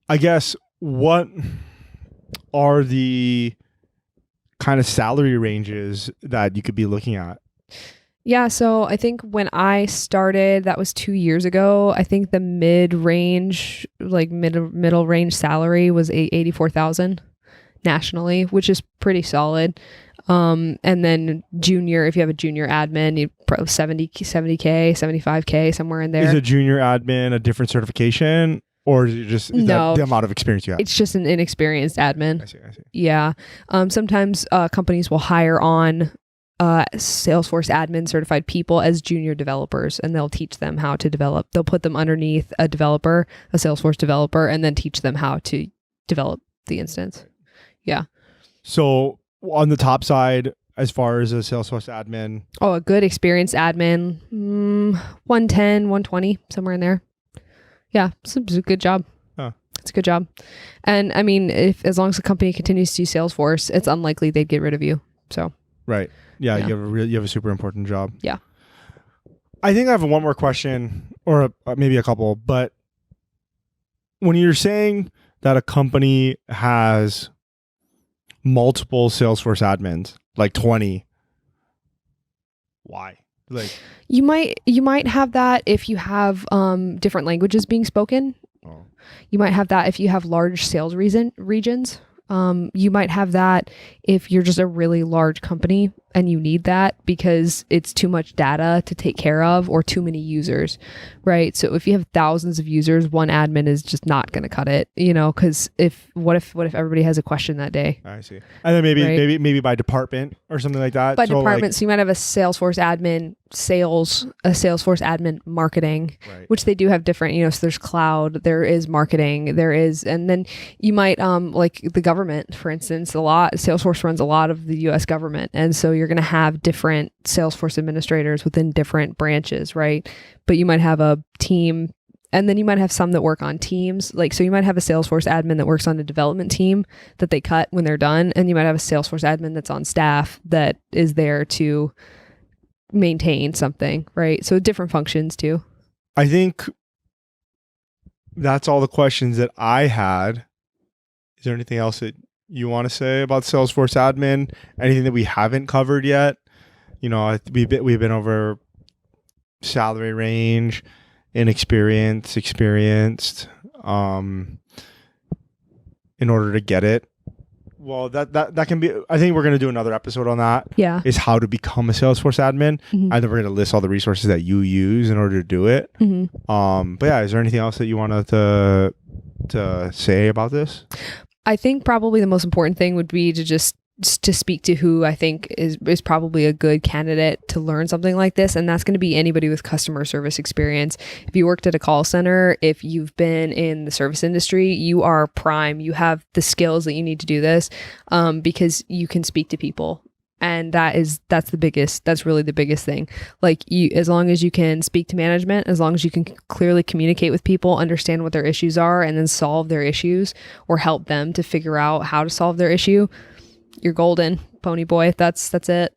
I guess what are the kind of salary ranges that you could be looking at? Yeah, so I think when I started, that was 2 years ago. I think the mid-range, like middle range salary was 84,000 nationally, which is pretty solid. And then junior, if you have a junior admin, you probably 70K, 75K, somewhere in there. Is a junior admin a different certification, or is it just No, the amount of experience you have? It's just an inexperienced admin. I see. Yeah. Sometimes companies will hire on Salesforce admin certified people as junior developers, and they'll teach them how to develop. They'll put them underneath a developer, a Salesforce developer, and then teach them how to develop the instance. Yeah. So on the top side, as far as a Salesforce admin, a good experienced admin, 110, 120, somewhere in there. Yeah, it's a good job. Huh. It's a good job. And I mean, as long as the company continues to use Salesforce, it's unlikely they'd get rid of you. So. Right. Yeah. You have a super important job. Yeah. I think I have one more question, or maybe a couple, but when you're saying that a company has multiple Salesforce admins, like 20, why? Like you might have that if you have different languages being spoken. Oh. You might have that if you have large sales regions. You might have that if you're just a really large company and you need that because it's too much data to take care of or too many users, right? So if you have thousands of users, one admin is just not going to cut it, because what if everybody has a question that day? I see. And then maybe by department or something like that. By department, so you might have a Salesforce admin sales, a Salesforce admin marketing, right, which they do have different, so there's cloud, there is marketing, and then you might, like the government, for instance, Salesforce runs a lot of the US government. And so you're going to have different Salesforce administrators within different branches, right? But you might have a team, and then you might have some that work on teams. So you might have a Salesforce admin that works on a development team that they cut when they're done. And you might have a Salesforce admin that's on staff that is there to maintain something, right? So different functions too. I think that's all the questions that I had. Is there anything else that you want to say about Salesforce admin? Anything that we haven't covered yet? We've been over salary range, inexperienced, experienced, in order to get it. Well, that can be, I think we're going to do another episode on that. Yeah. Is how to become a Salesforce admin. Mm-hmm. And then we're going to list all the resources that you use in order to do it. Mm-hmm. But yeah, is there anything else that you wanted to say about this? I think probably the most important thing would be to speak to who I think is probably a good candidate to learn something like this. And that's going to be anybody with customer service experience. If you worked at a call center, if you've been in the service industry, you are prime. You have the skills that you need to do this, because you can speak to people. And that's really the biggest thing. As long as you can speak to management, as long as you can clearly communicate with people, understand what their issues are, and then solve their issues or help them to figure out how to solve their issue, you're golden, pony boy. That's it.